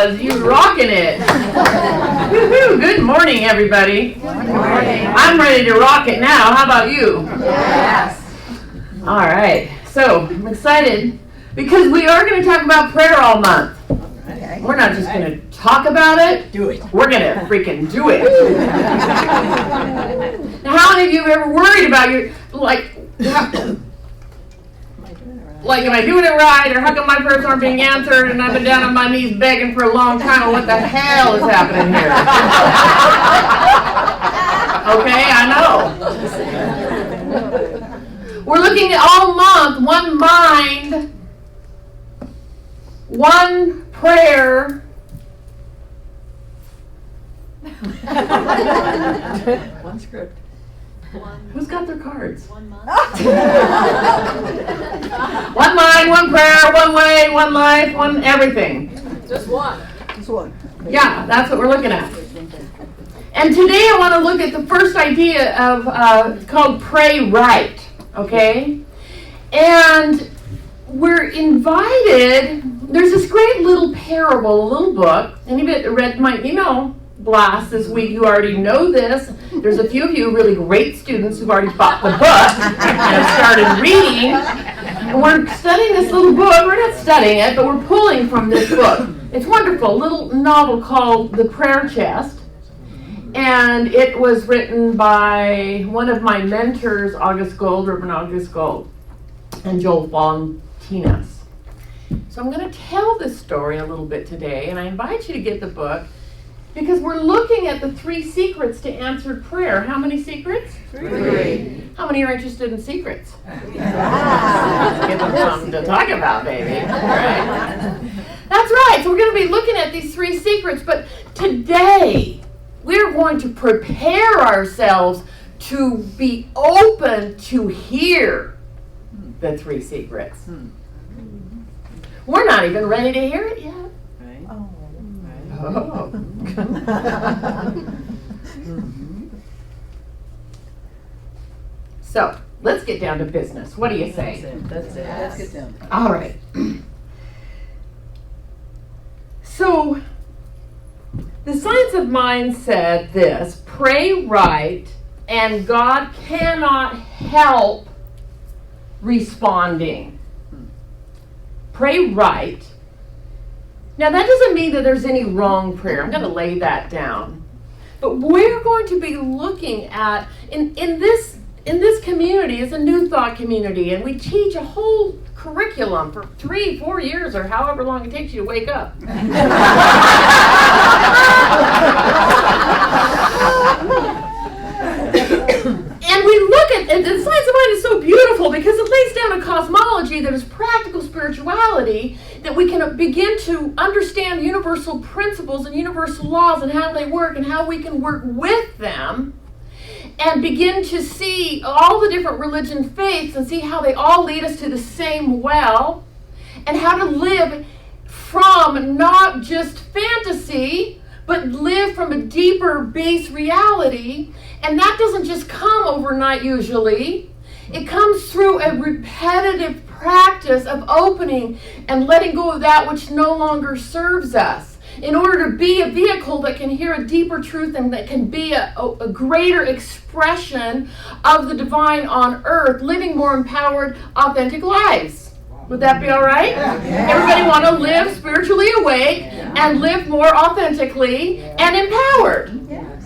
applause. You're rocking it. Woo-hoo. Good morning, everybody. Good morning. I'm ready to rock it now. How about you? Yes. All right. So I'm excited because we are going to talk about prayer all month. Okay. We're not just going to talk about it. Do it. We're going to freaking do it. Now, how many of you have ever worried about your, am I doing it right, or how come my prayers aren't being answered, and I've been down on my knees begging for a long time, and what the hell is happening here? Okay, I know. We're looking at all month, one mind, one prayer. One script. Who's got their cards? 1 month. One mind, one prayer, one way, one life, one everything. Just one. Just one. Yeah, that's what we're looking at. And today I want to look at the first idea of called pray right, okay? And we're invited, there's this great little parable, a little book. Anybody read my email blast this week? You already know this. There's a few of you really great students who've already bought the book and have started reading. And we're studying this little book. We're not studying it, but we're pulling from this book. It's wonderful. A little novel called The Prayer Chest. And it was written by one of my mentors, Reverend August Gold, and Joel Fotinos. So I'm going to tell this story a little bit today, and I invite you to get the book because we're looking at the 3 secrets to answered prayer. How many secrets? 3. How many are interested in secrets? Let's give them something to talk about, baby. All right. That's right. So we're going to be looking at these 3 secrets, but today we're going to prepare ourselves to be open to hear the 3 secrets. We're not even ready to hear it yet. Right. Oh. So, let's get down to business. What do you say? That's it. Let's get down. All right. So, the science of mind said this: pray right, and God cannot help responding. Pray right. Now, that doesn't mean that there's any wrong prayer. I'm going to lay that down. But we're going to be looking at, in this community, it's a New Thought community, and we teach a whole curriculum for 3-4 years, or however long it takes you to wake up. And we look at, and the science of mind is so beautiful because it lays down a cosmology that is practical spirituality, that we can begin to understand universal principles and universal laws and how they work and how we can work with them, and begin to see all the different religion faiths and see how they all lead us to the same well, and how to live from not just fantasy, but live from a deeper base reality. And that doesn't just come overnight usually. It comes through a repetitive practice of opening and letting go of that which no longer serves us, in order to be a vehicle that can hear a deeper truth and that can be a greater expression of the divine on earth, living more empowered, authentic lives. Would that be all right? Yeah. Everybody want to live spiritually awake and live more authentically and empowered.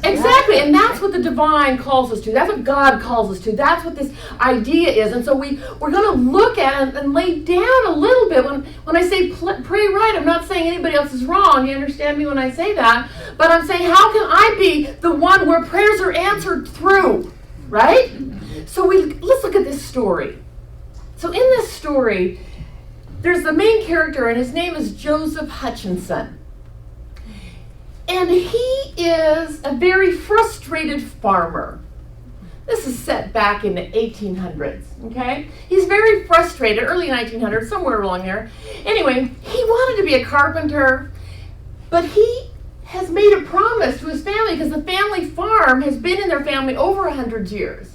Exactly, and that's what the divine calls us to. That's what God calls us to. That's what this idea is. And so we're going to look at it and lay down a little bit. When I say pray right, I'm not saying anybody else is wrong. You understand me when I say that? But I'm saying, how can I be the one where prayers are answered through? Right? So let's look at this story. So in this story, there's the main character, and his name is Joseph Hutchinson. And he is a very frustrated farmer. This is set back in the 1800s, okay? He's very frustrated, early 1900s, somewhere along there. Anyway, he wanted to be a carpenter, but he has made a promise to his family because the family farm has been in their family over 100 years.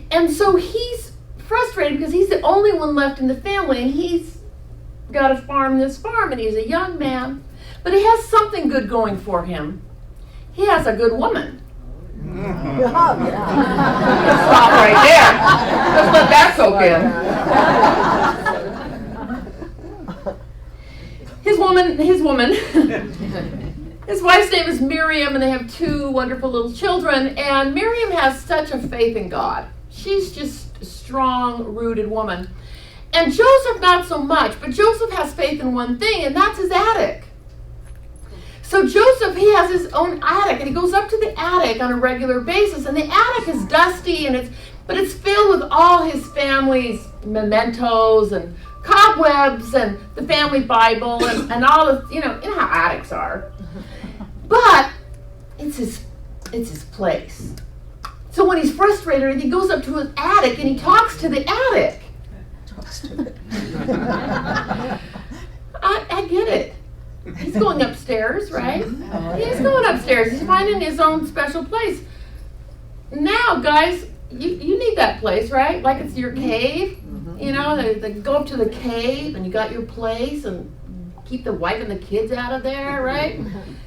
And so he's frustrated because he's the only one left in the family, and he's got to farm this farm, and he's a young man. But he has something good going for him. He has a good woman. Stop right there. Just let that soak in. His woman, his wife's name is Miriam, and they have 2 wonderful little children. And Miriam has such a faith in God. She's just a strong, rooted woman. And Joseph, not so much, but Joseph has faith in one thing, and that's his attic. So Joseph, he has his own attic, and he goes up to the attic on a regular basis, and the attic is dusty, but it's filled with all his family's mementos and cobwebs and the family Bible and all of, you know how attics are. But it's his place. So when he's frustrated, he goes up to his attic and he talks to the attic. I get it. He's going upstairs, right? He's going upstairs. He's finding his own special place. Now, guys, you need that place, right? Like it's your cave. You know, they go up to the cave and you got your place and keep the wife and the kids out of there, right?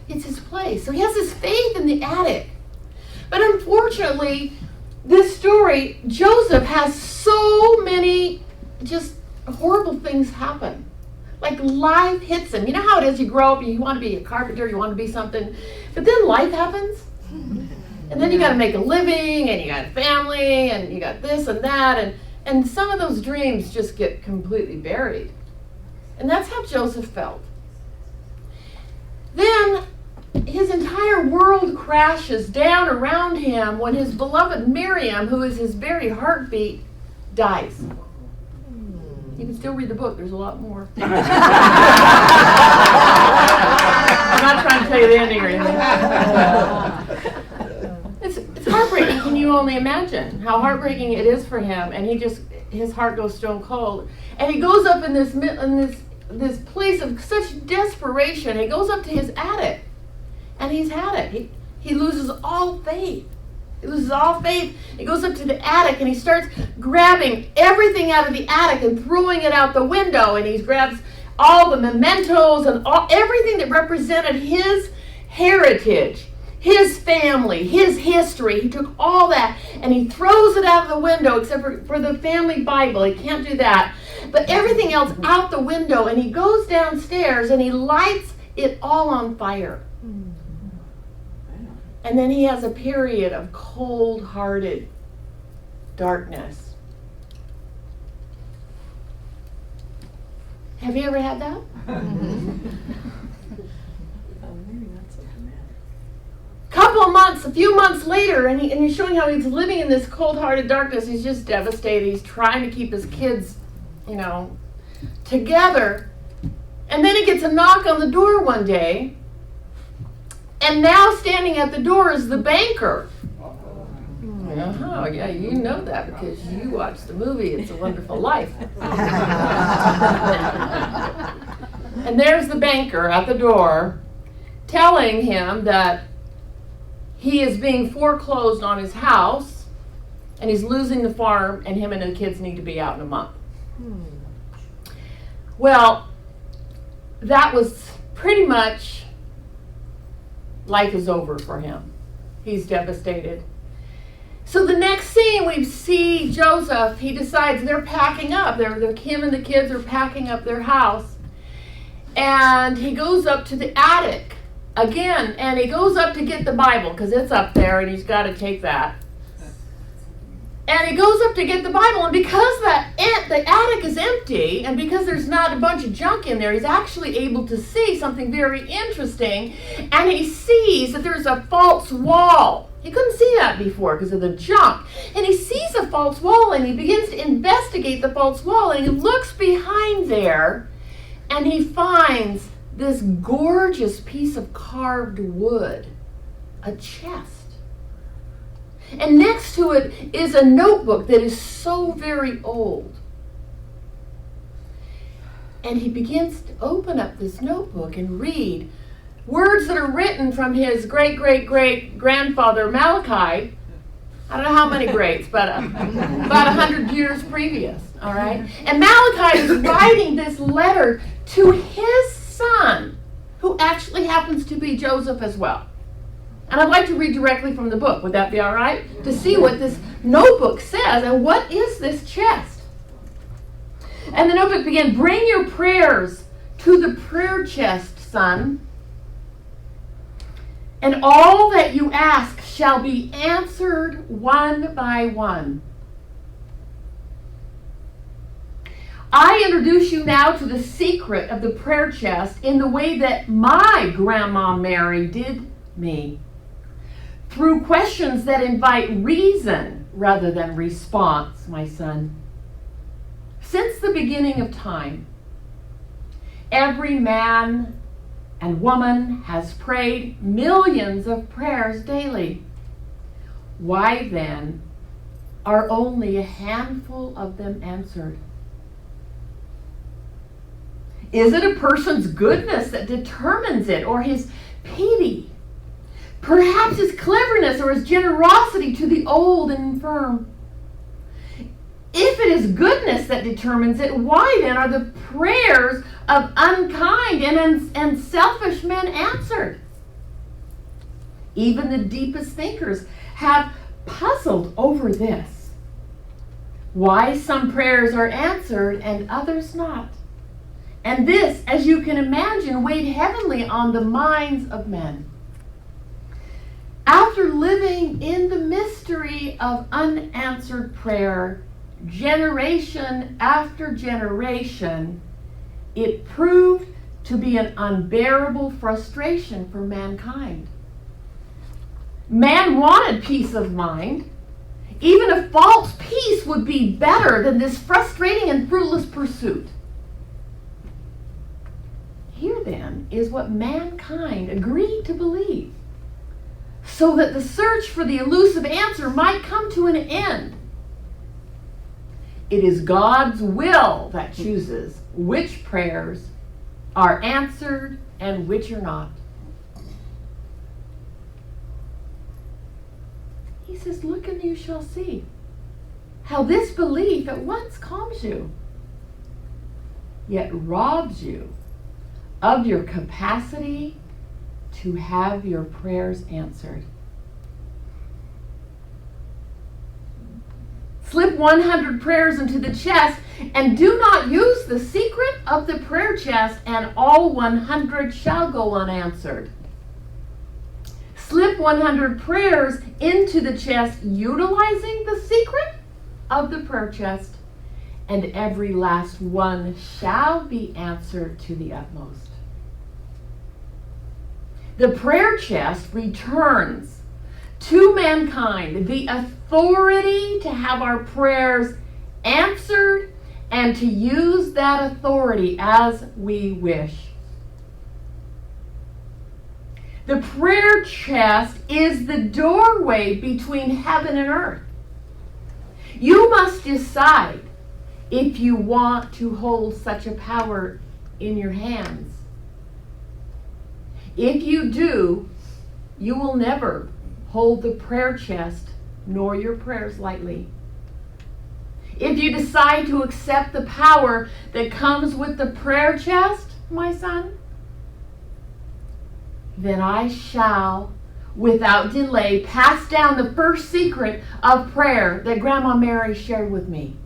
It's his place. So he has his faith in the attic. But unfortunately, this story, Joseph has so many just horrible things happen. Like life hits him. You know how it is, you grow up, you want to be a carpenter, you want to be something, but then life happens. And then you got to make a living, and you got a family, and you got this and that, and some of those dreams just get completely buried. And that's how Joseph felt. Then his entire world crashes down around him when his beloved Miriam, who is his very heartbeat, dies. You can still read the book. There's a lot more. I'm not trying to tell you the ending or anything. It's heartbreaking. Can you only imagine how heartbreaking it is for him? And his heart goes stone cold. And he goes up in this place of such desperation. He goes up to his attic, and he's had it. He loses all faith. He loses all faith. He goes up to the attic and he starts grabbing everything out of the attic and throwing it out the window. And he grabs all the mementos and everything that represented his heritage, his family, his history. He took all that and he throws it out the window, except for the family Bible. He can't do that. But everything else out the window, and he goes downstairs and he lights it all on fire. And then he has a period of cold-hearted darkness. Have you ever had that? A few months later, and he's showing how he's living in this cold-hearted darkness. He's just devastated. He's trying to keep his kids, together. And then he gets a knock on the door one day. And now standing at the door is the banker. Oh, yeah, you know that because you watched the movie It's a Wonderful Life. And there's the banker at the door telling him that he is being foreclosed on his house and he's losing the farm and him and the kids need to be out in a month. Well, that was pretty much life is over for him. He's devastated. So the next scene, we see Joseph. He decides they're packing up. Him and the kids are packing up their house. And he goes up to the attic again. And he goes up to get the Bible because it's up there and he's got to take that. And he goes up to get the Bible. And because the attic is empty and because there's not a bunch of junk in there, he's actually able to see something very interesting. And he sees that there's a false wall. He couldn't see that before because of the junk. And he sees a false wall and he begins to investigate the false wall. And he looks behind there and he finds this gorgeous piece of carved wood, a chest. And next to it is a notebook that is so very old. And he begins to open up this notebook and read words that are written from his great-great-great-grandfather Malachi. I don't know how many greats, but about 100 years previous, all right? And Malachi is writing this letter to his son, who actually happens to be Joseph as well. And I'd like to read directly from the book. Would that be all right? To see what this notebook says and what is this chest. And the notebook began, "Bring your prayers to the prayer chest, son. And all that you ask shall be answered one by one." I introduce you now to the secret of the prayer chest in the way that my Grandma Mary did me. Through questions that invite reason rather than response, my son. Since the beginning of time, every man and woman has prayed millions of prayers daily. Why then are only a handful of them answered? Is it a person's goodness that determines it, or his pity? Perhaps his cleverness or his generosity to the old and infirm? If it is goodness that determines it, why then are the prayers of unkind and selfish men answered? Even the deepest thinkers have puzzled over this. Why some prayers are answered and others not. And this, as you can imagine, weighed heavily on the minds of men. After living in the mystery of unanswered prayer, generation after generation, it proved to be an unbearable frustration for mankind. Man wanted peace of mind. Even a false peace would be better than this frustrating and fruitless pursuit. Here then is what mankind agreed to believe, so that the search for the elusive answer might come to an end. It is God's will that chooses which prayers are answered and which are not. He says, "Look and you shall see how this belief at once calms you, yet robs you of your capacity to have your prayers answered." Slip 100 prayers into the chest and do not use the secret of the prayer chest, and all 100 shall go unanswered. Slip 100 prayers into the chest utilizing the secret of the prayer chest, and every last one shall be answered to the utmost. The prayer chest returns to mankind the authority to have our prayers answered and to use that authority as we wish. The prayer chest is the doorway between heaven and earth. You must decide if you want to hold such a power in your hands. If you do, you will never hold the prayer chest nor your prayers lightly. If you decide to accept the power that comes with the prayer chest, my son, then I shall, without delay, pass down the first secret of prayer that Grandma Mary shared with me.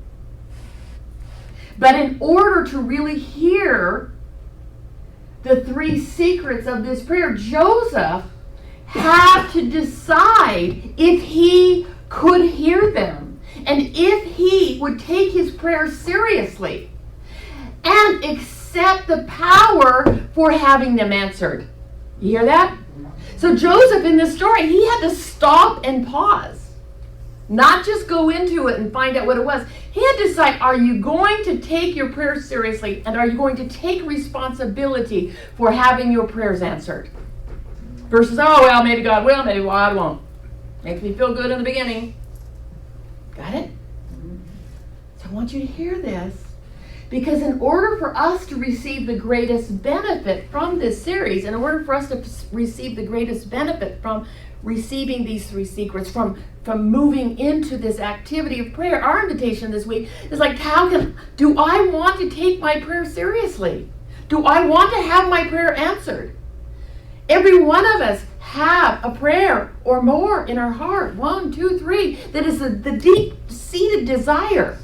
But in order to really hear the three secrets of this prayer, Joseph had to decide if he could hear them and if he would take his prayer seriously and accept the power for having them answered. You hear that? So Joseph in this story, he had to stop and pause. Not just go into it and find out what it was. He had to decide, are you going to take your prayers seriously, and are you going to take responsibility for having your prayers answered? Versus, oh, well, maybe God will, maybe God won't. Makes me feel good in the beginning. Got it? So I want you to hear this, because in order for us to receive the greatest benefit from this series, in order for us to receive the greatest benefit from receiving these three secrets, from moving into this activity of prayer, our invitation this week is like, do I want to take my prayer seriously? Do I want to have my prayer answered? Every one of us have a prayer or more in our heart. 1, 2, 3. That is the deep-seated desire.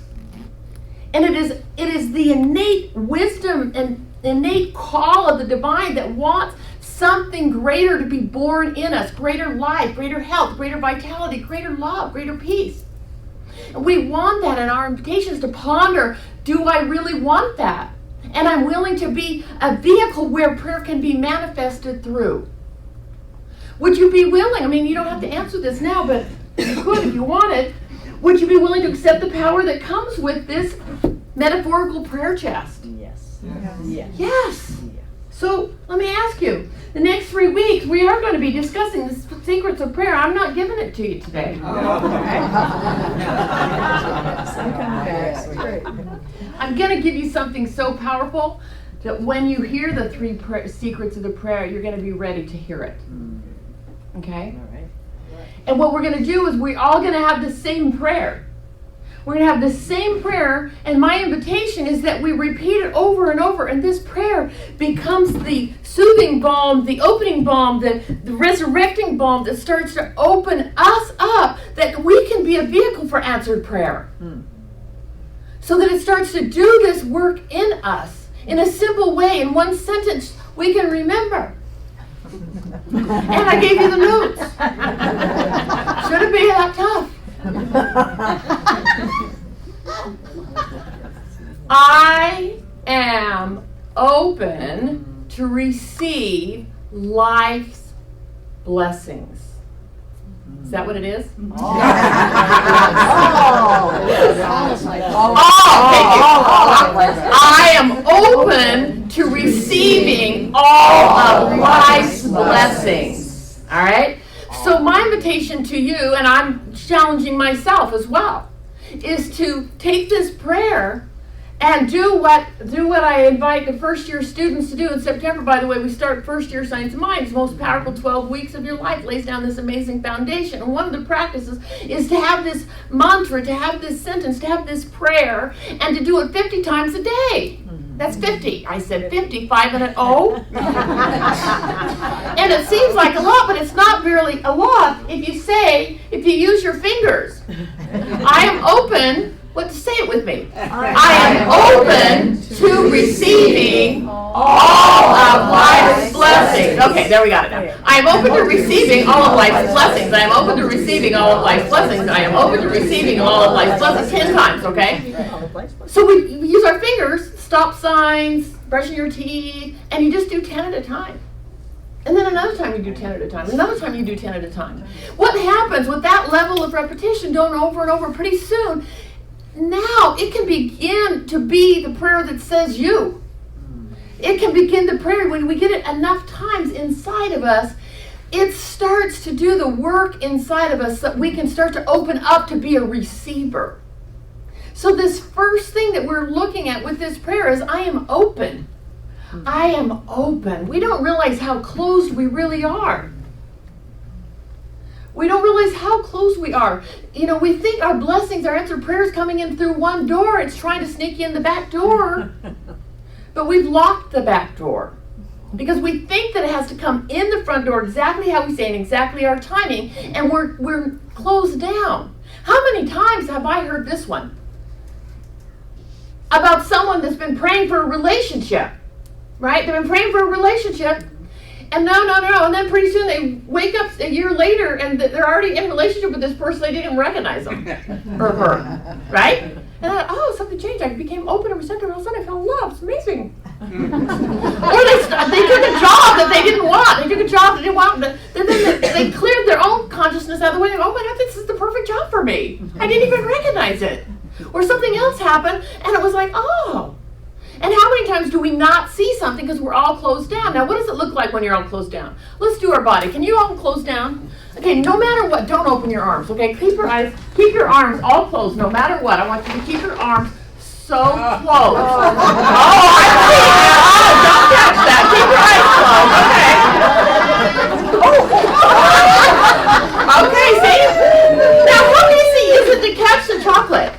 And it is the innate wisdom and innate call of the divine that wants something greater to be born in us. Greater life, greater health, greater vitality, greater love, greater peace. And we want that, and our invitation is to ponder, do I really want that? And I'm willing to be a vehicle where prayer can be manifested through. Would you be willing? I mean, you don't have to answer this now, but you could if you wanted. Would you be willing to accept the power that comes with this metaphorical prayer chest? Yes. Yes. Yes. So let me ask you, the next 3 weeks we are going to be discussing the secrets of prayer. I'm not giving it to you today. I'm going to give you something so powerful that when you hear the 3 secrets of the prayer, you're going to be ready to hear it. Okay? All right. And what we're going to do is we're all going to have the same prayer. We're going to have the same prayer, and my invitation is that we repeat it over and over, and this prayer becomes the soothing balm, the opening balm, the resurrecting balm that starts to open us up, that we can be a vehicle for answered prayer. So that it starts to do this work in us in a simple way, in one sentence we can remember. And I gave you the notes. Shouldn't be that tough. I am open to receive life's blessings. Is that what it is? I am open to receiving all of life's blessings. All right? So my invitation to you, and I'm challenging myself as well, is to take this prayer and do what I invite the first year students to do in September. By the way, we start first year Science of Mind. It's the most powerful 12 weeks of your life. Lays down this amazing foundation. And one of the practices is to have this mantra, to have this sentence, to have this prayer, and to do it 50 times a day. That's 50. I said 50, 5 and an O. And it seems like a lot, but it's not really a lot if you use your fingers. I am open. Say it with me. I am open to receiving all of life's blessings. Okay, there we got it now. I am open to receiving all of life's blessings. I am open to receiving all of life's blessings. I am open to receiving all of life's blessings 10 times, okay? So we use our fingers, stop signs, brushing your teeth, and you just do 10 at a time. And then another time you do 10 at a time. Another time you do 10 at a time. What happens with that level of repetition, done over and over, pretty soon, now it can begin to be the prayer that says you. It can begin the prayer when we get it enough times inside of us. It starts to do the work inside of us so that we can start to open up to be a receiver. So this first thing that we're looking at with this prayer is I am open. I am open. We don't realize how closed we really are. We don't realize how close we are. You know, we think our blessings, our answered prayers coming in through one door. It's trying to sneak in the back door. But we've locked the back door. Because we think that it has to come in the front door exactly how we say and exactly our timing. And we're closed down. How many times have I heard this one? About someone that's been praying for a relationship. Right? They've been praying for a relationship. And no. And then pretty soon they wake up a year later and they're already in a relationship with this person. They didn't recognize him or her. Right? And I thought, something changed. I became open and receptive. All of a sudden I fell in love. It's amazing. Or they took a job that they didn't want. They took a job they didn't want. But then they cleared their own consciousness out of the way. Oh my God, this is the perfect job for me. I didn't even recognize it. Or something else happened and it was like, oh. And how many times do we not see something because we're all closed down? Now, what does it look like when you're all closed down? Let's do our body. Can you all close down? Okay, no matter what, don't open your arms, okay? Keep your eyes, keep your arms all closed no matter what. I want you to keep your arms so closed. Don't catch that. Keep your eyes closed. Okay. Okay, see? Now, how easy is it to catch the chocolate?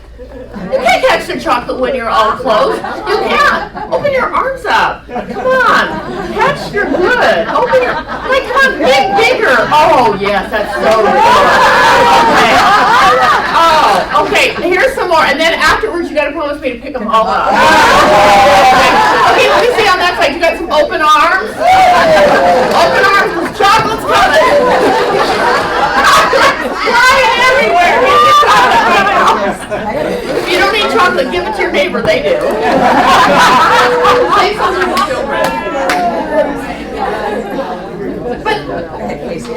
You can't catch the chocolate when you're all closed. You can't. Open your arms up. Come on. Catch your good. Open your, like, come on, bigger. Oh, yes, that's so good. Okay. Oh, okay. Here's some more. And then afterwards, you got to promise me to pick them all up. Okay, let me see on that side. You got some open arms? Open arms with chocolate's coming. Flying everywhere. Get your chocolate right now. If you don't need chocolate, give it to your neighbor. They do. Say something to children. But,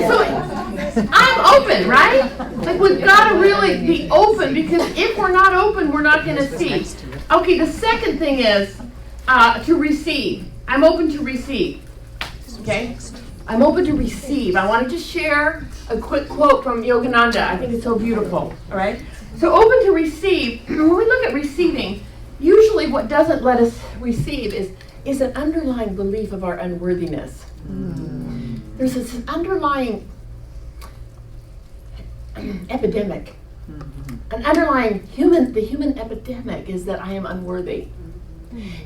so, I'm open, right? Like, we've got to really be open, because if we're not open, we're not going to see. Okay, the second thing is to receive. I'm open to receive. Okay? I'm open to receive. I want to just share a quick quote from Yogananda. I think it's so beautiful. All right? So open to receive. When we look at receiving, usually what doesn't let us receive is an underlying belief of our unworthiness. There's this underlying epidemic. An underlying the human epidemic is that I am unworthy.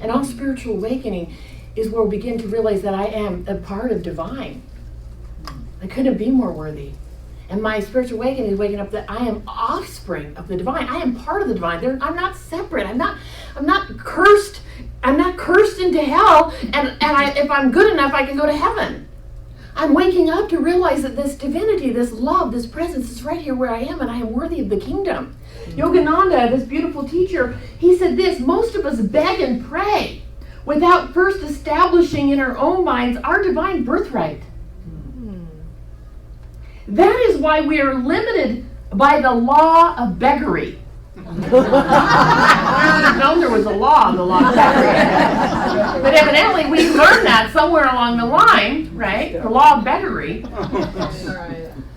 And on spiritual awakening is where we begin to realize that I am a part of divine. I couldn't be more worthy. And my spiritual awakening is waking up that I am offspring of the divine. I am part of the divine. I'm not separate. I'm not cursed. I'm not cursed into hell. And if I'm good enough, I can go to heaven. I'm waking up to realize that this divinity, this love, this presence is right here where I am, and I am worthy of the kingdom. Yogananda, this beautiful teacher, he said this: most of us beg and pray without first establishing in our own minds our divine birthright. That is why we are limited by the law of beggary. I didn't know there was a law, the law of beggary. But evidently we learned that somewhere along the line, right? The law of beggary.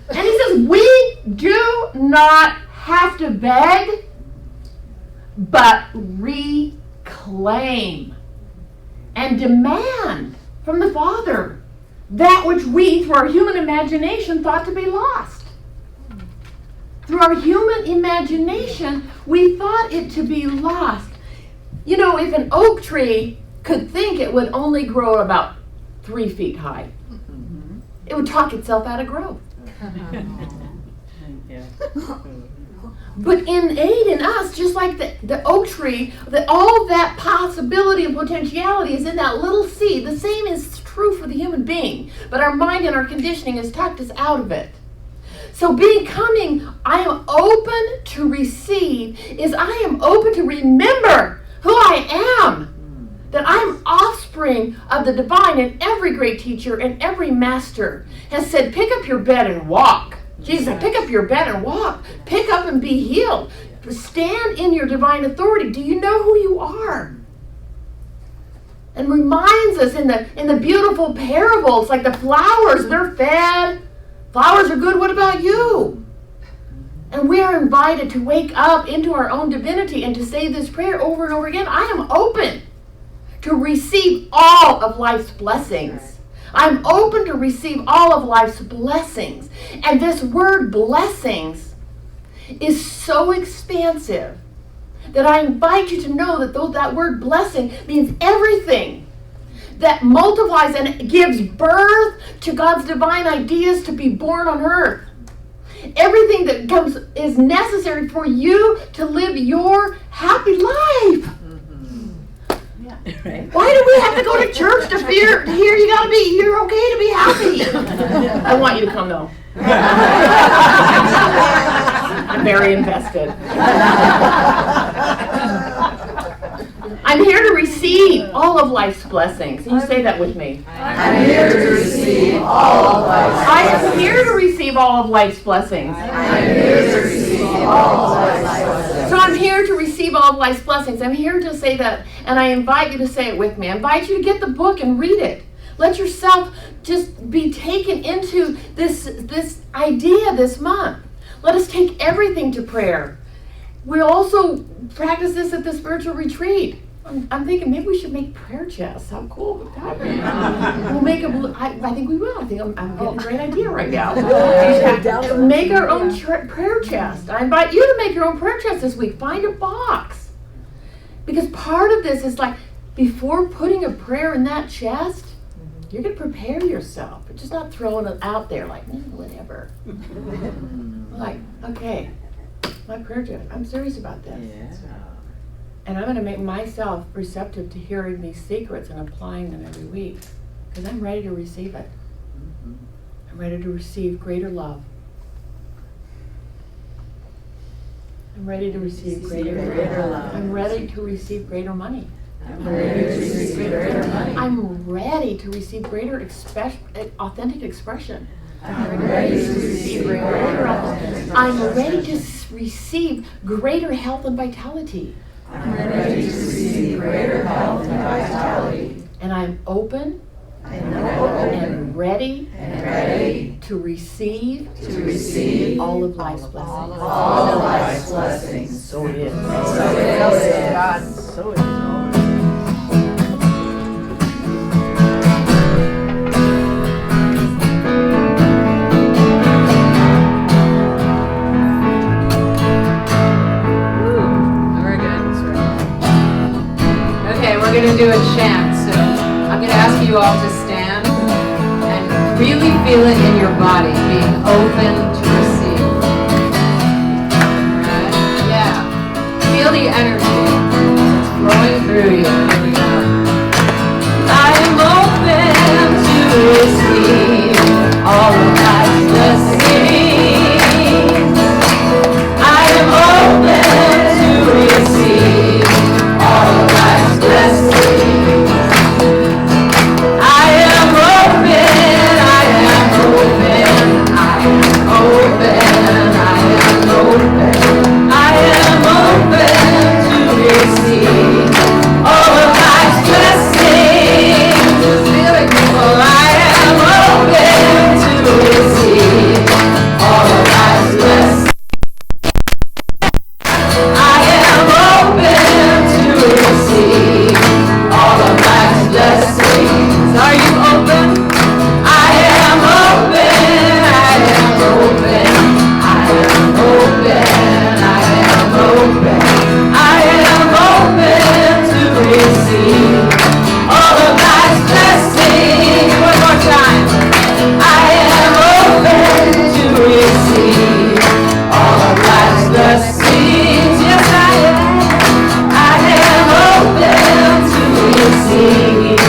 And he says, we do not have to beg, but reclaim and demand from the Father that which we, through our human imagination, thought to be lost. Through our human imagination, we thought it to be lost. You know, if an oak tree could think it would only grow about 3 feet high, it would talk itself out of growth. But innate in us, just like the oak tree, that all that possibility and potentiality is in that little seed. The same is true for the human being, but our mind and our conditioning has tucked us out of it. So becoming, I am open to receive, is I am open to remember who I am. That I'm offspring of the divine, and every great teacher and every master has said, pick up your bed and walk. Jesus said, pick up your bed and walk. Pick up and be healed. Stand in your divine authority. Do you know who you are? And reminds us in the beautiful parables, like the flowers, they're fed. Flowers are good. What about you? And we are invited to wake up into our own divinity and to say this prayer over and over again. I am open to receive all of life's blessings. I'm open to receive all of life's blessings. And this word blessings is so expansive that I invite you to know that that word blessing means everything that multiplies and gives birth to God's divine ideas to be born on earth. Everything that is necessary for you to live your happy life. Right. Why do we have to go to church to hear you're okay to be happy? I want you to come though. I'm very invested. I'm here to receive all of life's blessings. Can you say that with me? I'm here to receive all of life's blessings. I am here to receive all of life's blessings. I'm here to receive all of life's blessings. So I'm here to receive all of life's blessings. I'm here to say that, and I invite you to say it with me. I invite you to get the book and read it. Let yourself just be taken into this idea this month. Let us take everything to prayer. We also practice this at the spiritual retreat. I'm thinking maybe we should make prayer chests. How cool would that be? We'll make I think we will. I think I'm getting a great idea right now. Make our own prayer chest. I invite you to make your own prayer chest this week. Find a box. Because part of this is like before putting a prayer in that chest, you're going to prepare yourself. You're just not throwing it out there like, whatever. Like, okay, my prayer chest, I'm serious about this. And I'm going to make myself receptive to hearing these secrets and applying them every week. Because I'm ready to receive it. I'm ready to receive greater love. I'm ready to receive greater love. I'm ready to receive greater money. I'm ready to receive greater money. I'm ready to receive greater authentic expression. I'm ready to receive greater authentic. I'm ready to receive greater health and vitality. I'm ready to receive greater health and vitality. And I'm open And ready to receive all of life's blessings. all of life's blessings. So it is. So it is. God, so it is. We're going to do a chant, so I'm going to ask you all to stand and really feel it in your body, being open to receive. Alright? Yeah. Feel the energy. It's flowing through you. Here we go. I am open to receive all of God's blessings. I am open to receive all of God's blessings. I am open, I am open, I am open, I am open, I am open to receive all of God's blessings. Feel it, people. I am open to receive all of God's blessings. I am open to receive all of God's blessings. Are you open? I am open, I am open, I am open, I am open, I am open to receive all of God's blessings. One more time. I am open to receive all of God's blessings. Yes, I am. I am open to receive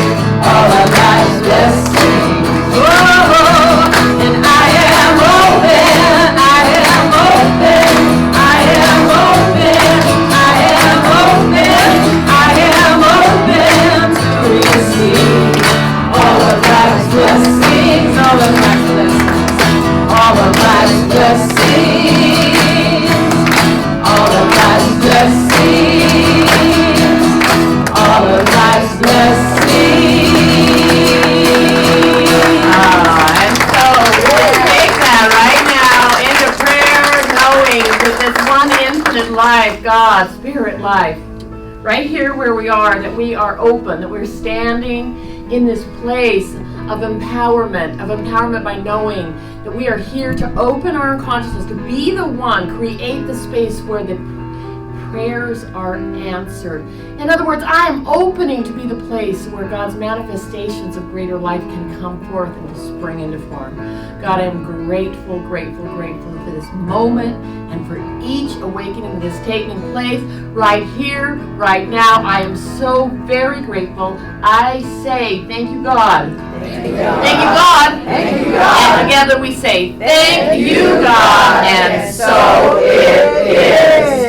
all of God's blessings. Oh, and I am open, I am open, I am open, I am open, I am open to receive all of God's blessings, all of God's blessings, all of God's blessings, all of God's blessings, all of God's blessings. And so we'll take that right now into prayer, knowing that this one infinite life, God, spirit life, right here where we are, that we are open, that we're standing in this place of empowerment by knowing that we are here to open our consciousness, to be the one, create the space where the prayers are answered. In other words, I am opening to be the place where God's manifestations of greater life can come forth and to spring into form. God, I am grateful for this moment and for each awakening that is taking place right here, right now. I am so very grateful. I say thank you, God. Thank you, God. Thank you, God. Thank you, God. And together we say thank you, God. And so it is.